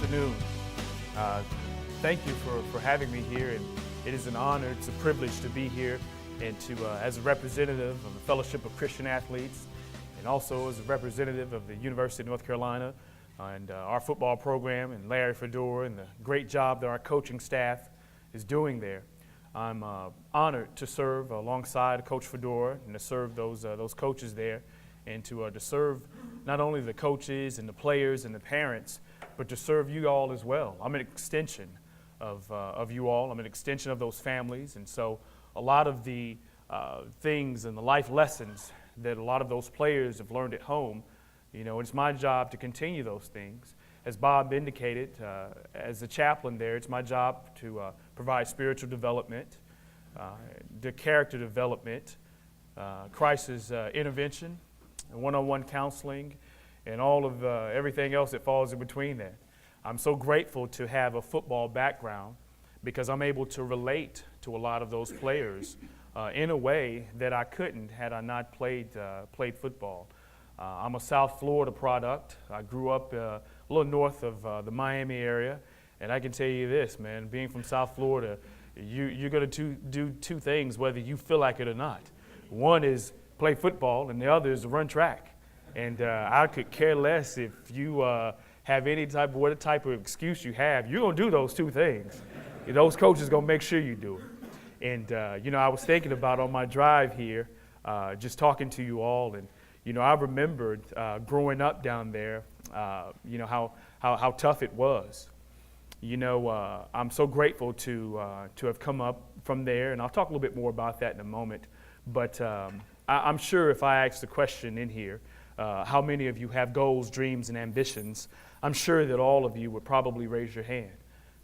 afternoon. Thank you for having me here, and it is an honor, it's a privilege to be here and to, as a representative of the Fellowship of Christian Athletes, and also as a representative of the University of North Carolina and our football program and Larry Fedora and the great job that our coaching staff is doing there. I'm honored to serve alongside Coach Fedora and to serve those coaches there, and to serve not only the coaches and the players and the parents, but to serve you all as well. I'm an extension of you all. I'm an extension of those families, and so a lot of the things and the life lessons that a lot of those players have learned at home, you know, it's my job to continue those things. As Bob indicated, as a chaplain there, it's my job to provide spiritual development, the character development, crisis intervention, one-on-one counseling, and all of everything else that falls in between that. I'm so grateful to have a football background because I'm able to relate to a lot of those players in a way that I couldn't had I not played football. I'm a South Florida product. I grew up a little north of the Miami area, and I can tell you this, man, being from South Florida, you're going to do two things whether you feel like it or not. One is play football, and the other is to run track. And I could care less if you have any type of excuse you have. You're going to do those two things. Those coaches going to make sure you do it. And, you know, I was thinking about on my drive here, just talking to you all, and, you know, I remembered growing up down there, you know, how tough it was. You know, I'm so grateful to have come up from there, and I'll talk a little bit more about that in a moment. But I'm sure if I ask the question in here, how many of you have goals, dreams, and ambitions, I'm sure that all of you would probably raise your hand.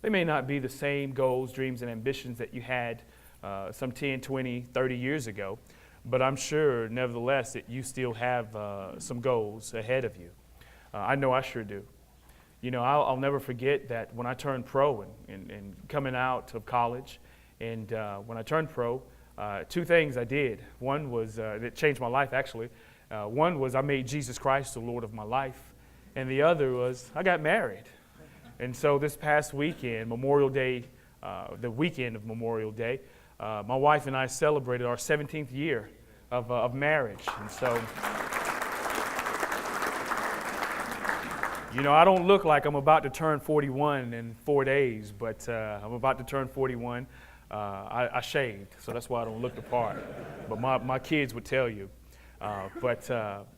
They may not be the same goals, dreams, and ambitions that you had some 10, 20, 30 years ago, but I'm sure, nevertheless, that you still have some goals ahead of you. I know I sure do. You know, I'll never forget that when I turned pro and coming out of college, and when I turned pro, two things I did. One was, that changed my life actually. One was I made Jesus Christ the Lord of my life, and the other was I got married. And so this past weekend, Memorial Day, the weekend of Memorial Day, my wife and I celebrated our 17th year of marriage. And so, you know, I don't look like I'm about to turn 41 in 4 days, but I'm about to turn 41. I shaved, so that's why I don't look the part. But my kids would tell you. But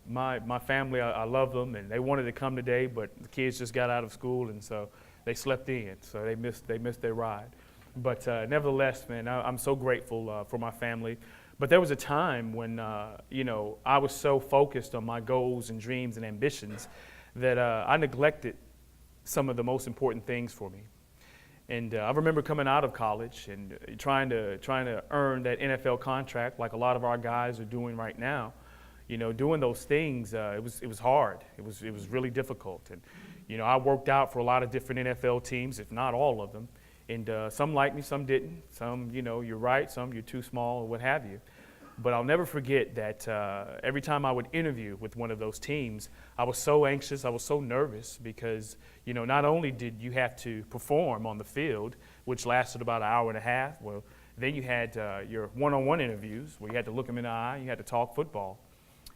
my family, I love them, and they wanted to come today, but the kids just got out of school, and so they slept in, so they missed their ride. But nevertheless, man, I'm so grateful for my family. But there was a time when, you know, I was so focused on my goals and dreams and ambitions that I neglected some of the most important things for me. And I remember coming out of college and trying to earn that NFL contract like a lot of our guys are doing right now. You know, doing those things, it was hard. It was really difficult. And, you know, I worked out for a lot of different NFL teams, if not all of them. And some liked me, some didn't. Some, you know, you're right, some you're too small, or what have you. But I'll never forget that every time I would interview with one of those teams, I was so anxious, I was so nervous because, you know, not only did you have to perform on the field, which lasted about an hour and a half, well, then you had your one-on-one interviews where you had to look them in the eye, you had to talk football,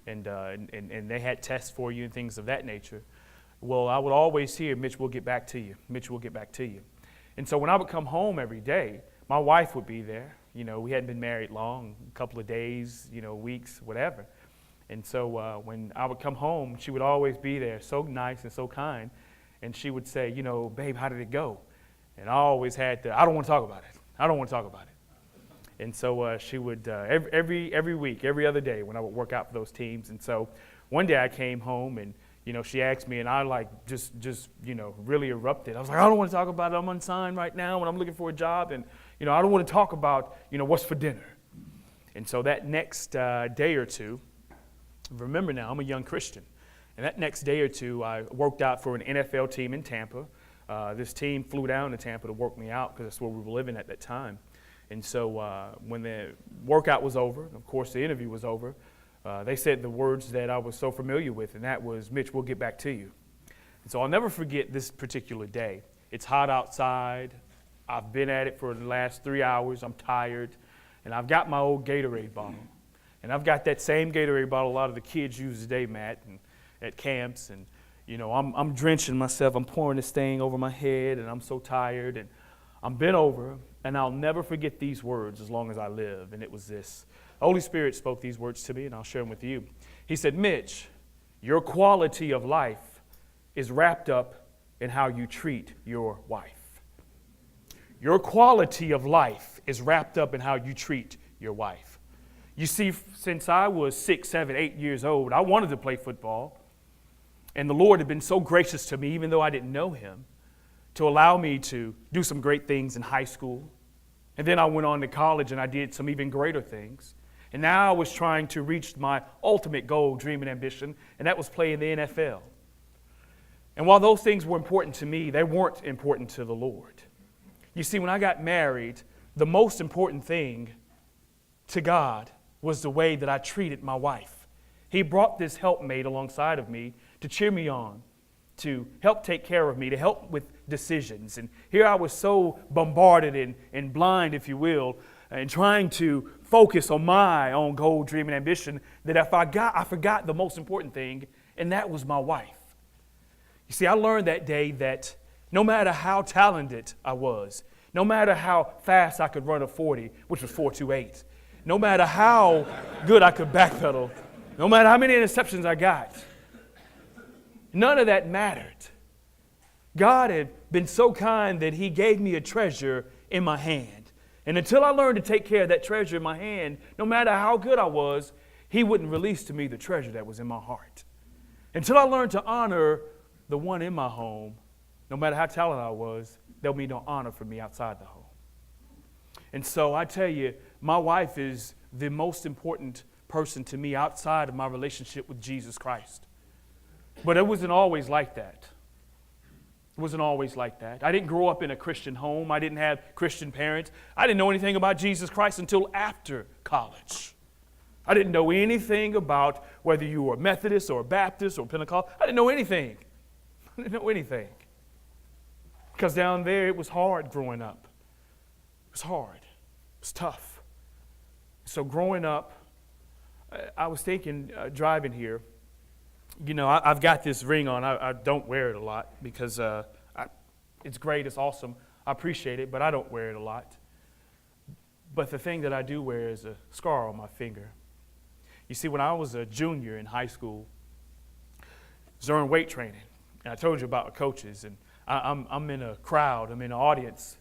and they had tests for you and things of that nature. Well, I would always hear, Mitch, we'll get back to you. Mitch, we'll get back to you. And so when I would come home every day, my wife would be there. You know, we hadn't been married long, a couple of days, you know, weeks, whatever. And so when I would come home, she would always be there, so nice and so kind. And she would say, you know, babe, how did it go? And I always had to, I don't want to talk about it. I don't want to talk about it. And so she would, every week, every other day when I would work out for those teams. And so one day I came home and, you know, she asked me and I like just, you know, really erupted. I was like, I don't want to talk about it. I'm unsigned right now and I'm looking for a job. And, you know, I don't want to talk about, you know, what's for dinner. And so that next day or two, remember now, I'm a young Christian. And that next day or two, I worked out for an NFL team in Tampa. This team flew down to Tampa to work me out because that's where we were living at that time. And so when the workout was over, of course the interview was over, they said the words that I was so familiar with, and that was, Mitch, we'll get back to you. So I'll never forget this particular day. It's hot outside. I've been at it for the last 3 hours. I'm tired. And I've got my old Gatorade bottle. And I've got that same Gatorade bottle a lot of the kids use today, Matt, and at camps. And, you know, I'm drenching myself. I'm pouring this thing over my head, and I'm so tired. And I'm bent over, and I'll never forget these words as long as I live. And it was this. The Holy Spirit spoke these words to me, and I'll share them with you. He said, Mitch, your quality of life is wrapped up in how you treat your wife. Your quality of life is wrapped up in how you treat your wife. You see, since I was 6, 7, 8 years old, I wanted to play football. And the Lord had been so gracious to me, even though I didn't know him, to allow me to do some great things in high school. And then I went on to college and I did some even greater things. And now I was trying to reach my ultimate goal, dream, and ambition, and that was playing the NFL. And while those things were important to me, they weren't important to the Lord. You see, when I got married, the most important thing to God was the way that I treated my wife. He brought this helpmate alongside of me to cheer me on, to help take care of me, to help with decisions. And here I was so bombarded and blind, if you will, and trying to focus on my own goal, dream, and ambition that I forgot the most important thing, and that was my wife. You see, I learned that day that no matter how talented I was, no matter how fast I could run a 40, which was 4.28, no matter how good I could backpedal, no matter how many interceptions I got, none of that mattered. God had been so kind that he gave me a treasure in my hand. And until I learned to take care of that treasure in my hand, no matter how good I was, he wouldn't release to me the treasure that was in my heart. Until I learned to honor the one in my home, no matter how talented I was, there'll be no honor for me outside the home. And so I tell you, my wife is the most important person to me outside of my relationship with Jesus Christ. But it wasn't always like that. It wasn't always like that. I didn't grow up in a Christian home. I didn't have Christian parents. I didn't know anything about Jesus Christ until after college. I didn't know anything about whether you were Methodist or Baptist or Pentecostal. I didn't know anything. I didn't know anything. Because down there it was hard growing up. It was hard. It was tough. So growing up, I was thinking, driving here, you know, I've got this ring on. I don't wear it a lot because it's great, it's awesome. I appreciate it, but I don't wear it a lot. But the thing that I do wear is a scar on my finger. You see, when I was a junior in high school, it was during weight training, and I told you about my coaches, and I'm in a crowd, I'm in an audience,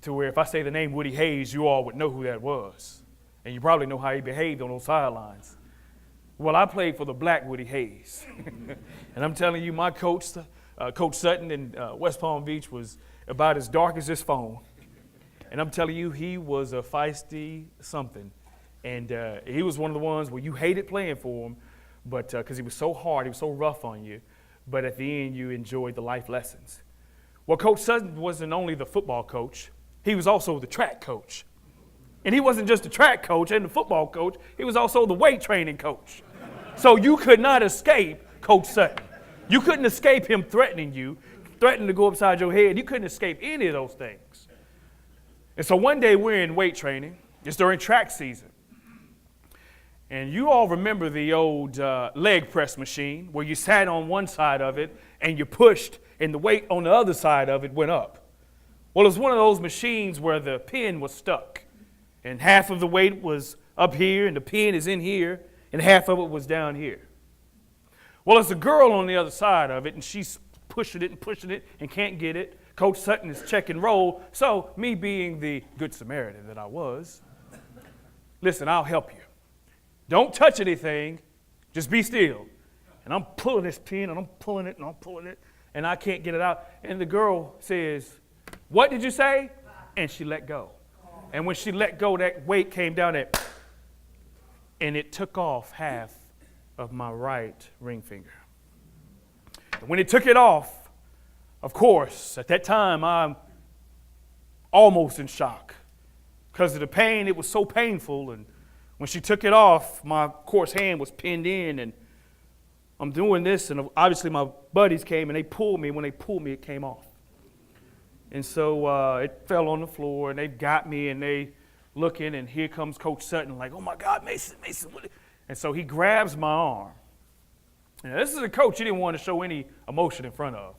to where if I say the name Woody Hayes, you all would know who that was. And you probably know how he behaved on those sidelines. Well, I played for the black Woody Hayes. And I'm telling you, my coach, Coach Sutton in West Palm Beach, was about as dark as this phone. And I'm telling you, he was a feisty something. And he was one of the ones where you hated playing for him, but because he was so hard, he was so rough on you. But at the end, you enjoyed the life lessons. Well, Coach Sutton wasn't only the football coach, he was also the track coach. And he wasn't just the track coach and the football coach, he was also the weight training coach. So you could not escape Coach Sutton. You couldn't escape him threatening you, threatening to go upside your head. You couldn't escape any of those things. And so one day we're in weight training. It's during track season. And you all remember the old leg press machine where you sat on one side of it and you pushed and the weight on the other side of it went up. Well, it was one of those machines where the pin was stuck. And half of the weight was up here, and the pin is in here, and half of it was down here. Well, there's a girl on the other side of it, and she's pushing it, and can't get it. Coach Sutton is check and roll. So, me being the good Samaritan that I was, listen, I'll help you. Don't touch anything. Just be still. And I'm pulling this pin, and I'm pulling it, and I can't get it out. And the girl says, "What did you say?" And she let go. And when she let go, that weight came down there, and it took off half of my right ring finger. And when it took it off, of course, at that time, I'm almost in shock. Because of the pain, it was so painful. And when she took it off, my, of course, hand was pinned in. And I'm doing this, and obviously my buddies came, and they pulled me. When they pulled me, it came off. And so it fell on the floor, and they got me, and they looking, and here comes Coach Sutton, like, oh, my God, Mason, what? And so he grabs my arm. Now, this is a coach he didn't want to show any emotion in front of.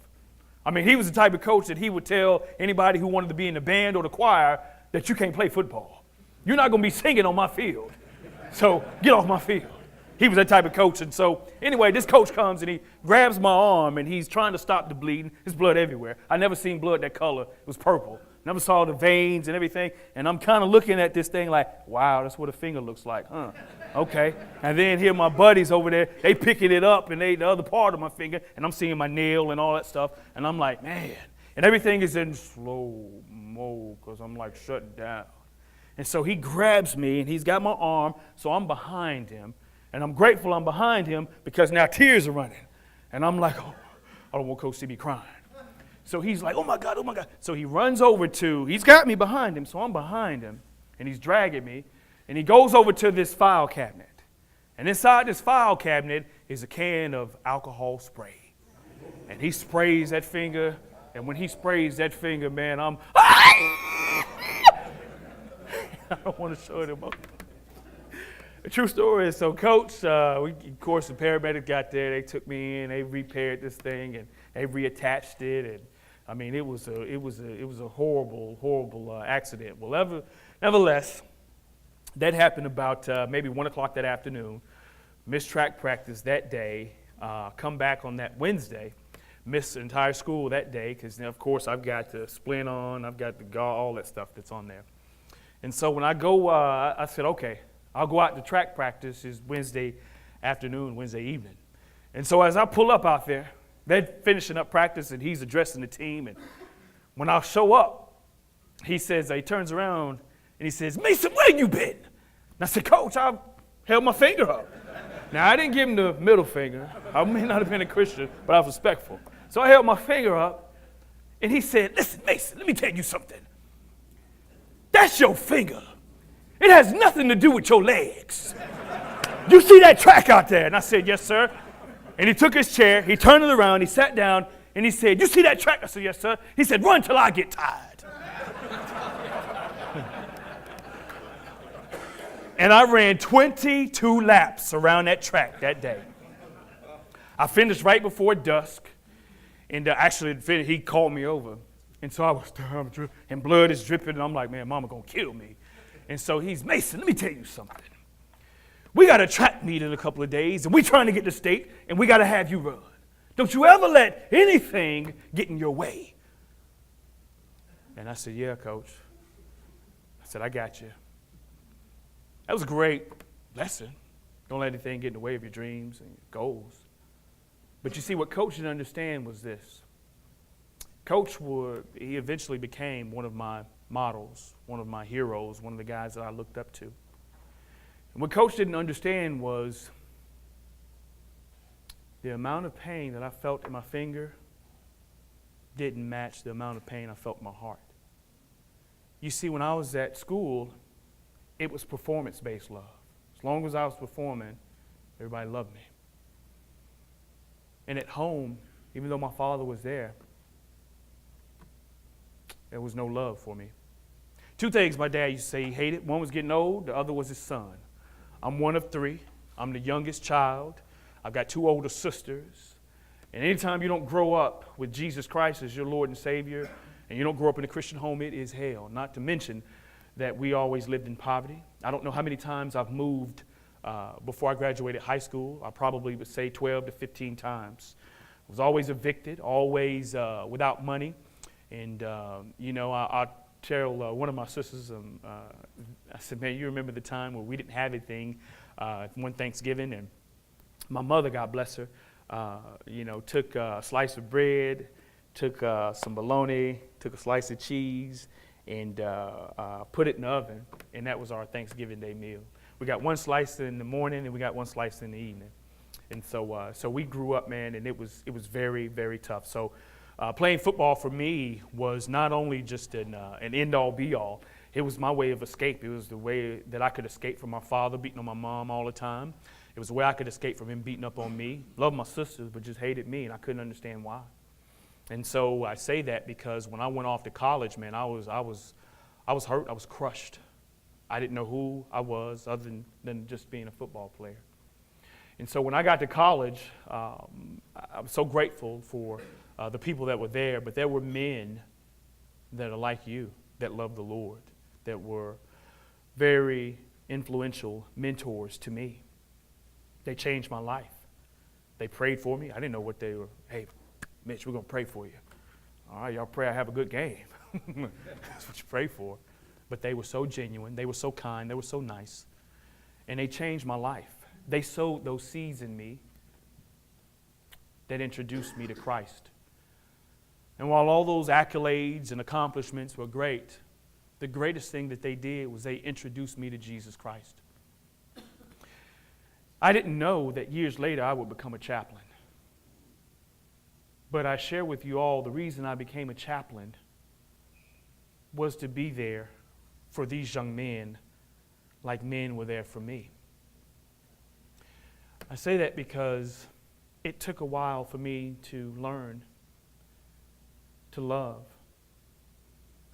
I mean, he was the type of coach that he would tell anybody who wanted to be in the band or the choir that you can't play football. You're not going to be singing on my field. So get off my field. He was that type of coach. And so anyway, this coach comes and he grabs my arm and he's trying to stop the bleeding. There's blood everywhere. I never seen blood that color. It was purple. Never saw the veins and everything. And I'm kind of looking at this thing like, wow, that's what a finger looks like, huh? Okay. And then here my buddies over there, they picking it up and the other part of my finger, and I'm seeing my nail and all that stuff. And I'm like, man. And everything is in slow-mo because I'm like shutting down. And so he grabs me and he's got my arm, so I'm behind him. And I'm grateful I'm behind him because now tears are running. And I'm like, oh, I don't want Coach to see me crying. So he's like, oh my God, oh my God. So he runs over he's got me behind him, so I'm behind him. And he's dragging me. And he goes over to this file cabinet. And inside this file cabinet is a can of alcohol spray. And he sprays that finger. And when he sprays that finger, man, I'm, I don't want to show it him up. The true story is, so Coach, of course, the paramedics got there. They took me in. They repaired this thing and they reattached it. And I mean, it was a horrible accident. Well, nevertheless, that happened about maybe 1 o'clock that afternoon. Missed track practice that day. Come back on that Wednesday. Missed the entire school that day because, of course, I've got the splint on. I've got the gauze, all that stuff that's on there. And so when I go, I said, okay, I'll go out to track practice is Wednesday afternoon, Wednesday evening. And so as I pull up out there, they're finishing up practice and he's addressing the team. And when I show up, he turns around and he says, Mason, where you been? And I said, Coach, I held my finger up. Now, I didn't give him the middle finger. I may not have been a Christian, but I was respectful. So I held my finger up and he said, listen, Mason, let me tell you something. That's your finger. It has nothing to do with your legs. You see that track out there? And I said, yes, sir. And he took his chair, he turned it around, he sat down, and he said, you see that track? I said, yes, sir. He said, run till I get tired. And I ran 22 laps around that track that day. I finished right before dusk, and actually he called me over. And so I was, and blood is dripping, and I'm like, man, mama gonna kill me. And so he's, Mason, let me tell you something. We got a track meet in a couple of days, and we're trying to get to state, and we got to have you run. Don't you ever let anything get in your way. And I said, yeah, Coach. I said, I got you. That was a great lesson. Don't let anything get in the way of your dreams and your goals. But you see, what Coach didn't understand was this. Coach he eventually became one of my models, one of my heroes, one of the guys that I looked up to. And what Coach didn't understand was the amount of pain that I felt in my finger didn't match the amount of pain I felt in my heart. You see, when I was at school, it was performance-based love. As long as I was performing, everybody loved me. And at home, even though my father was there was no love for me. Two things my dad used to say he hated. One was getting old, the other was his son. I'm one of three. I'm the youngest child. I've got two older sisters. And anytime you don't grow up with Jesus Christ as your Lord and Savior, and you don't grow up in a Christian home, it is hell. Not to mention that we always lived in poverty. I don't know how many times I've moved before I graduated high school. I probably would say 12 to 15 times. I was always evicted, always without money. And, I tell one of my sisters, I said, man, you remember the time where we didn't have anything one Thanksgiving, and my mother, God bless her, took a slice of bread, took some bologna, took a slice of cheese, and put it in the oven, and that was our Thanksgiving Day meal. We got one slice in the morning, and we got one slice in the evening. And so we grew up, man, and it was very, very tough. So playing football for me was not only just an end-all, be-all. It was my way of escape. It was the way that I could escape from my father beating on my mom all the time. It was a way I could escape from him beating up on me. Loved my sisters, but just hated me, and I couldn't understand why. And so I say that because when I went off to college, man, I was hurt. I was crushed. I didn't know who I was other than just being a football player. And so when I got to college, I was so grateful for the people that were there, but there were men that are like you, that love the Lord, that were very influential mentors to me. They changed my life. They prayed for me. I didn't know what they were. Hey, Mitch, we're going to pray for you. All right, y'all pray I have a good game. That's what you pray for. But they were so genuine. They were so kind. They were so nice. And they changed my life. They sowed those seeds in me that introduced me to Christ. And while all those accolades and accomplishments were great, the greatest thing that they did was they introduced me to Jesus Christ. I didn't know that years later I would become a chaplain. But I share with you all the reason I became a chaplain was to be there for these young men like men were there for me. I say that because it took a while for me to learn to love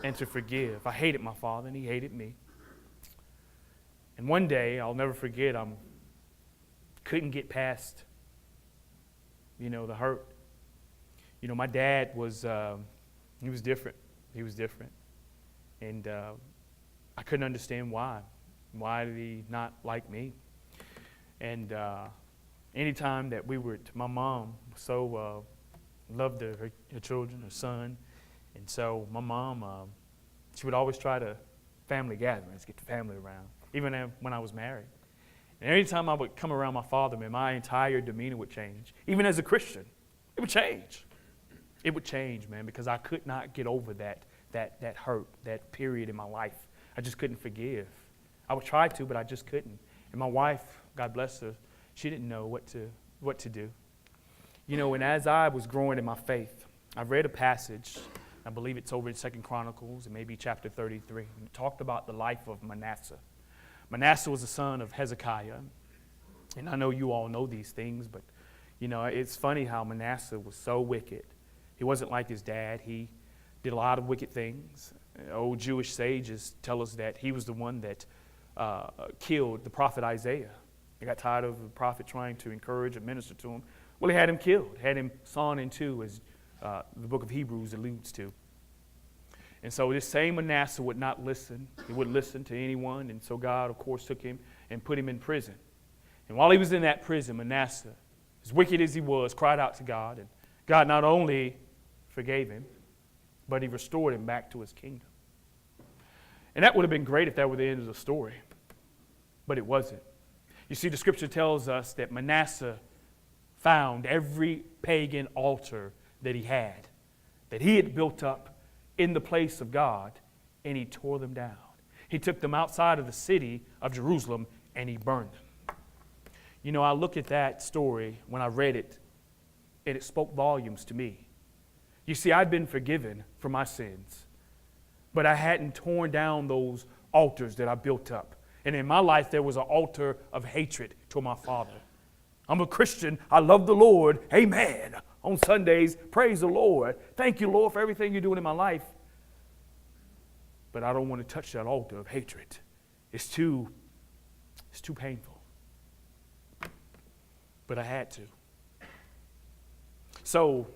and to forgive. I hated my father and he hated me. And one day, I'll never forget, I couldn't get past, the hurt. My dad was, he was different. He was different. And I couldn't understand why. Why did he not like me? And anytime that my mom so loved her children, her son. And so my mom, she would always try to family gatherings, get the family around, even when I was married. And every time I would come around my father, man, my entire demeanor would change. Even as a Christian, it would change. It would change, man, because I could not get over that hurt, that period in my life. I just couldn't forgive. I would try to, but I just couldn't. And my wife, God bless her, she didn't know what to do. And as I was growing in my faith, I read a passage, I believe it's over in 2 Chronicles, and maybe chapter 33. And it talked about the life of Manasseh. Manasseh was the son of Hezekiah. And I know you all know these things, but, it's funny how Manasseh was so wicked. He wasn't like his dad. He did a lot of wicked things. Old Jewish sages tell us that he was the one that killed the prophet Isaiah. He got tired of the prophet trying to encourage and minister to him. Well, he had him killed, had him sawn in two, as the book of Hebrews alludes to. And so this same Manasseh would not listen. He wouldn't listen to anyone. And so God, of course, took him and put him in prison. And while he was in that prison, Manasseh, as wicked as he was, cried out to God. And God not only forgave him, but he restored him back to his kingdom. And that would have been great if that were the end of the story. But it wasn't. You see, the scripture tells us that Manasseh found every pagan altar that he had built up in the place of God, and he tore them down. He took them outside of the city of Jerusalem, and he burned them. I look at that story when I read it, and it spoke volumes to me. You see, I'd been forgiven for my sins, but I hadn't torn down those altars that I built up. And in my life, there was an altar of hatred to my father. I'm a Christian. I love the Lord. Amen. On Sundays, praise the Lord. Thank you, Lord, for everything you're doing in my life. But I don't want to touch that altar of hatred. It's too painful. But I had to. So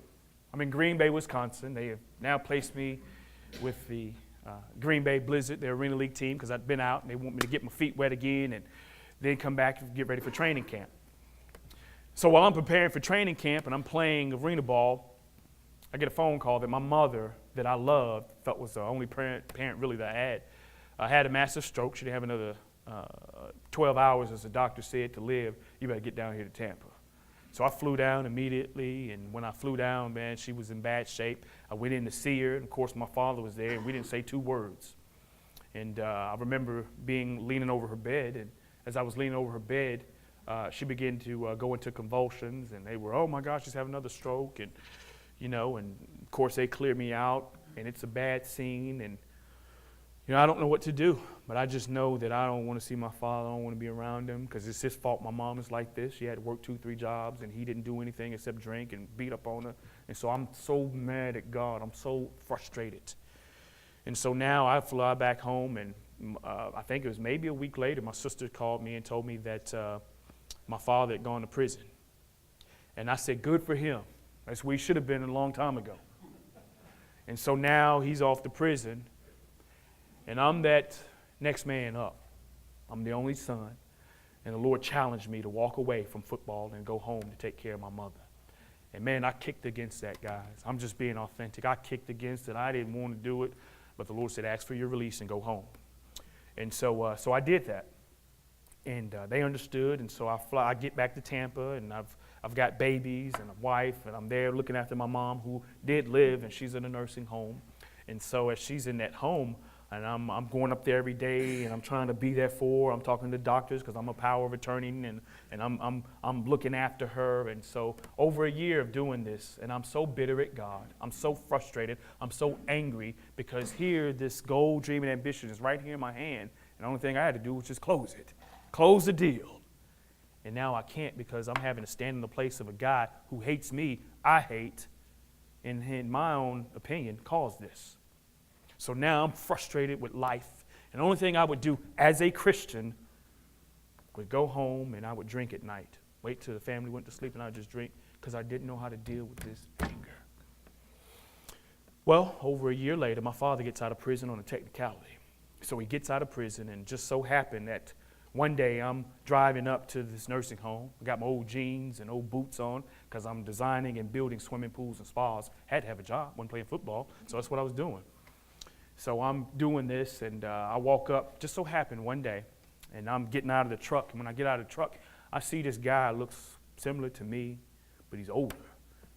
I'm in Green Bay, Wisconsin. They have now placed me with the Green Bay Blizzard, their Arena League team, because I'd been out and they want me to get my feet wet again and then come back and get ready for training camp. So while I'm preparing for training camp and I'm playing arena ball, I get a phone call that my mother, that I loved, felt was the only parent really that I had a massive stroke. She didn't have another 12 hours, as the doctor said, to live. You better get down here to Tampa. So I flew down immediately, and when I flew down, man, she was in bad shape. I went in to see her, and of course my father was there, and we didn't say two words. And I remember leaning over her bed, and as I was leaning over her bed, she began to go into convulsions, and they were, oh my gosh, she's having another stroke, and and of course they cleared me out, and it's a bad scene, and I don't know what to do, but I just know that I don't want to see my father. I don't want to be around him because it's his fault my mom is like this. She had to work 2-3 jobs, and he didn't do anything except drink and beat up on her. And so I'm so mad at God. I'm so frustrated. And so now I fly back home, and I think it was maybe a week later, my sister called me and told me that my father had gone to prison. And I said, good for him. That's where he should have been a long time ago. And so now he's off to prison. And I'm that next man up. I'm the only son. And the Lord challenged me to walk away from football and go home to take care of my mother. And man, I kicked against that, guys. I'm just being authentic. I kicked against it. I didn't want to do it. But the Lord said, ask for your release and go home. And so I did that. And they understood. And so I get back to Tampa, and I've got babies and a wife, and I'm there looking after my mom who did live, and she's in a nursing home. And so as she's in that home, and I'm going up there every day, and I'm trying to be there for her. I'm talking to doctors because I'm a power of attorney, and I'm looking after her. And so over a year of doing this, and I'm so bitter at God. I'm so frustrated. I'm so angry because here this goal, dream, and ambition is right here in my hand. And the only thing I had to do was just close it. Close the deal. And now I can't because I'm having to stand in the place of a guy who hates me, I hate, and in my own opinion, caused this. So now I'm frustrated with life. And the only thing I would do as a Christian would go home and I would drink at night. Wait till the family went to sleep and I would just drink because I didn't know how to deal with this anger. Well, over a year later, my father gets out of prison on a technicality. So he gets out of prison, and just so happened that one day I'm driving up to this nursing home. I got my old jeans and old boots on because I'm designing and building swimming pools and spas. Had to have a job, wasn't playing football, so that's what I was doing. So I'm doing this, and I walk up, just so happened one day, and I'm getting out of the truck. And when I get out of the truck, I see this guy looks similar to me, but he's older.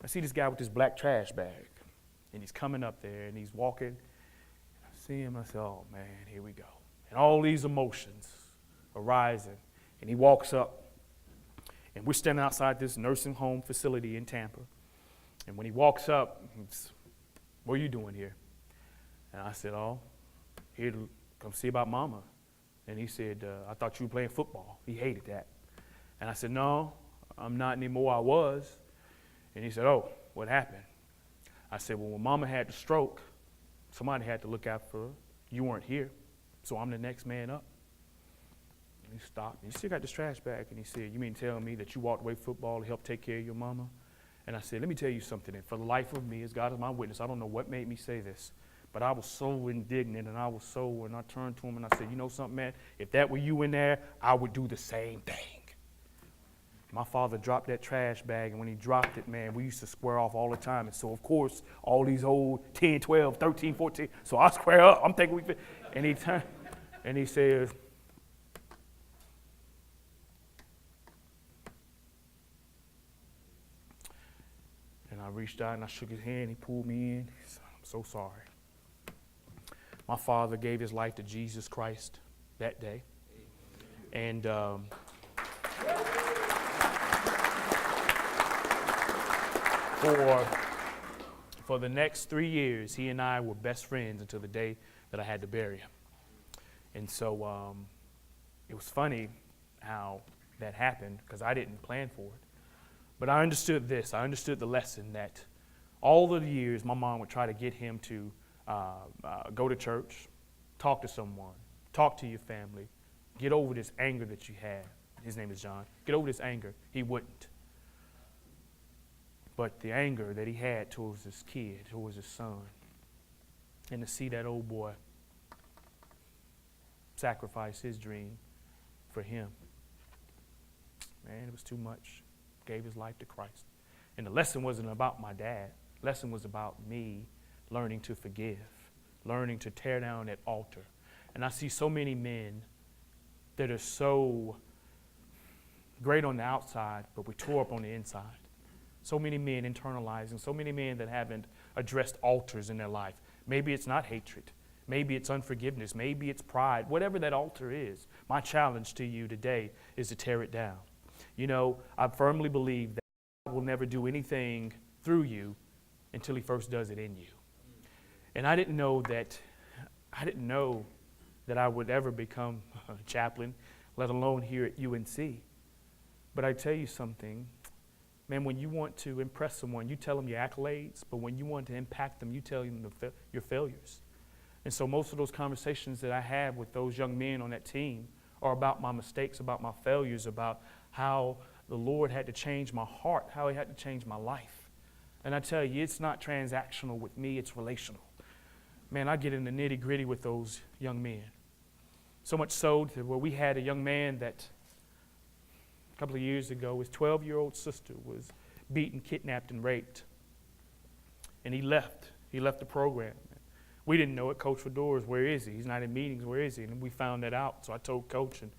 I see this guy with this black trash bag, and he's coming up there, and he's walking. I see him, I say, oh, man, here we go. And all these emotions are rising, and he walks up, and we're standing outside this nursing home facility in Tampa. And when he walks up, he's, what are you doing here? And I said, oh, here to come see about Mama. And he said, I thought you were playing football. He hated that. And I said, no, I'm not anymore. I was. And he said, oh, what happened? I said, well, when Mama had the stroke, somebody had to look out for her. You weren't here, so I'm the next man up. And he stopped. And he still got this trash bag. And he said, you mean to tell me that you walked away from football to help take care of your mama? And I said, let me tell you something. And for the life of me, as God is my witness, I don't know what made me say this. But I was so indignant, and I turned to him and I said, you know something, man? If that were you in there, I would do the same thing. My father dropped that trash bag, and when he dropped it, man, we used to square off all the time. And so, of course, all these old 10, 12, 13, 14, so I square up. I'm thinking and he turned, and he says, and I reached out and I shook his hand. He pulled me in. He said, I'm so sorry. My father gave his life to Jesus Christ that day. And for the next 3 years, he and I were best friends until the day that I had to bury him. And so it was funny how that happened because I didn't plan for it. But I understood this. I understood the lesson that all of the years my mom would try to get him to go to church, talk to someone, talk to your family, get over this anger that you have. His name is John. Get over this anger. He wouldn't. But the anger that he had towards his kid, towards his son, and to see that old boy sacrifice his dream for him, man, it was too much. Gave his life to Christ. And the lesson wasn't about my dad. The lesson was about me learning to forgive, learning to tear down that altar. And I see so many men that are so great on the outside, but we tore up on the inside. So many men internalizing, so many men that haven't addressed altars in their life. Maybe it's not hatred. Maybe it's unforgiveness. Maybe it's pride. Whatever that altar is, my challenge to you today is to tear it down. You know, I firmly believe that God will never do anything through you until he first does it in you. And I didn't know that I would ever become a chaplain, let alone here at UNC. But I tell you something, man, when you want to impress someone, you tell them your accolades, but when you want to impact them, you tell them your failures. And so most of those conversations that I have with those young men on that team are about my mistakes, about my failures, about how the Lord had to change my heart, how he had to change my life. And I tell you, it's not transactional with me, it's relational. Man, I get in the nitty-gritty with those young men. So much so that where we had a young man that a couple of years ago, his 12-year-old sister was beaten, kidnapped, and raped. And he left. He left the program. We didn't know it. Coach Fedora's, where is he? He's not in meetings, where is he? And we found that out. So I told Coach, and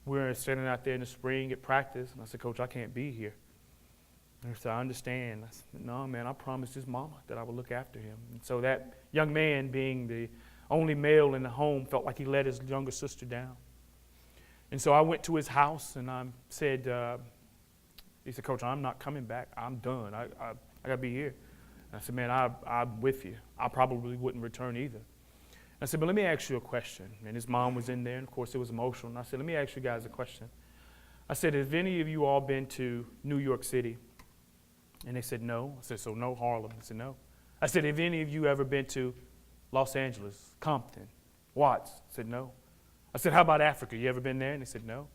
we were standing out there in the spring at practice, and I said, Coach, I can't be here. And he said, I understand. I said, no, man, I promised his mama that I would look after him. And so that young man, being the only male in the home, felt like he let his younger sister down. And so I went to his house, and I said, he said, Coach, I'm not coming back. I'm done. I got to be here. And I said, man, I'm with you. I probably wouldn't return either. I said, but let me ask you a question. And his mom was in there, and of course it was emotional. And I said, let me ask you guys a question. I said, have any of you all been to New York City? And they said, no. I said, so no Harlem? I said, no. I said, have any of you ever been to Los Angeles, Compton, Watts? I said, no. I said, how about Africa? You ever been there? And they said, no.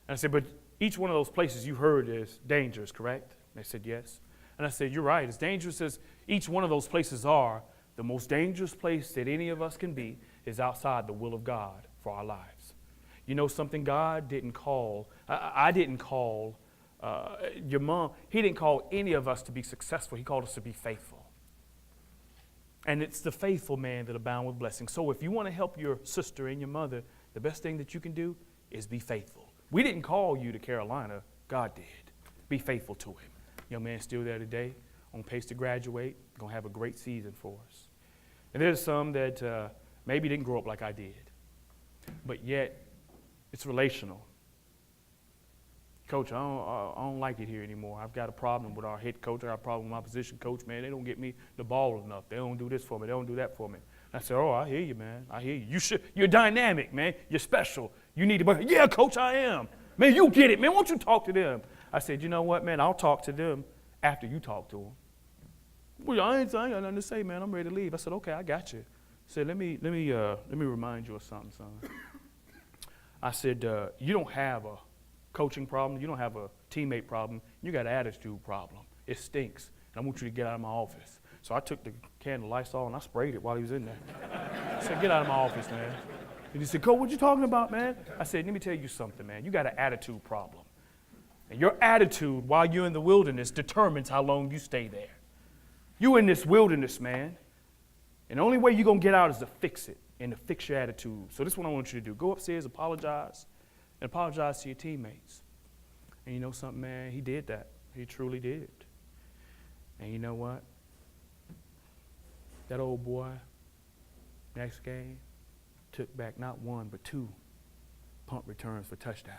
And I said, but each one of those places you heard is dangerous, correct? And they said, yes. And I said, you're right. As dangerous as each one of those places are, the most dangerous place that any of us can be is outside the will of God for our lives. You know something? God didn't call, I didn't call your mom, he didn't call any of us to be successful. He called us to be faithful. And it's the faithful man that abound with blessings. So if you want to help your sister and your mother, the best thing that you can do is be faithful. We didn't call you to Carolina. God did. Be faithful to him. Young man's still there today, on pace to graduate, going to have a great season for us. And there's some that maybe didn't grow up like I did, but yet it's relational. Coach, I don't like it here anymore. I've got a problem with our head coach. I got a problem with my position coach, man. They don't get me the ball enough. They don't do this for me. They don't do that for me. I said, oh, I hear you, man. I hear you. You're dynamic, man. You're special. You need to, yeah, Coach, I am. Man, you get it, man. Won't you talk to them? I said, you know what, man, I'll talk to them after you talk to them. Well, I ain't got nothing to say, man. I'm ready to leave. I said, okay, I got you. I said, let me remind you of something, son. I said, you don't have a coaching problem. You don't have a teammate problem. You got an attitude problem. It stinks, and I want you to get out of my office. So I took the can of Lysol and I sprayed it while he was in there. I said, get out of my office, man. And he said, Coach, what you talking about, man? I said, let me tell you something, man. You got an attitude problem. And your attitude while you're in the wilderness determines how long you stay there. You're in this wilderness, man. And the only way you're going to get out is to fix it and to fix your attitude. So this is what I want you to do. Go upstairs, apologize, and apologize to your teammates. And you know something, man? He did that. He truly did. And you know what? That old boy, next game, took back not one but 2 punt returns for touchdown.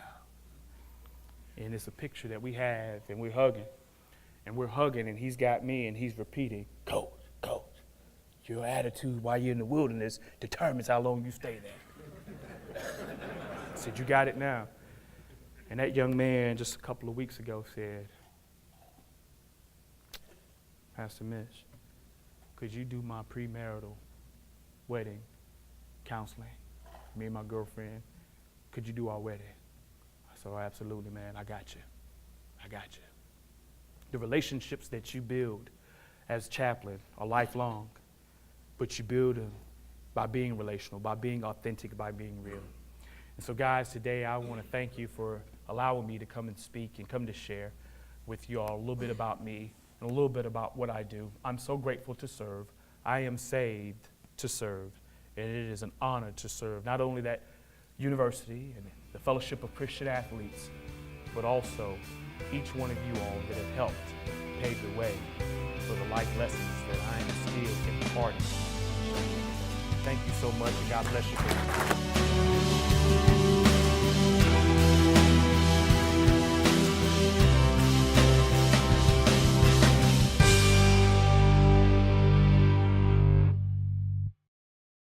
And it's a picture that we have, and we're hugging. And we're hugging, and he's got me, and he's repeating, Coach, Coach, your attitude while you're in the wilderness determines how long you stay there. I said, you got it now. And that young man just a couple of weeks ago said, Pastor Mitch, could you do my premarital wedding counseling? Me and my girlfriend, could you do our wedding? I said, oh, absolutely, man. I got you. I got you. The relationships that you build as chaplain are lifelong, but you build them by being relational, by being authentic, by being real. And so, guys, today I want to thank you for allowing me to come and speak and come to share with you all a little bit about me and a little bit about what I do. I'm so grateful to serve. I am saved to serve, and it is an honor to serve not only that university and the Fellowship of Christian Athletes, but also each one of you all that have helped pave the way for the life lessons that I am still imparting. Thank you so much, and God bless you.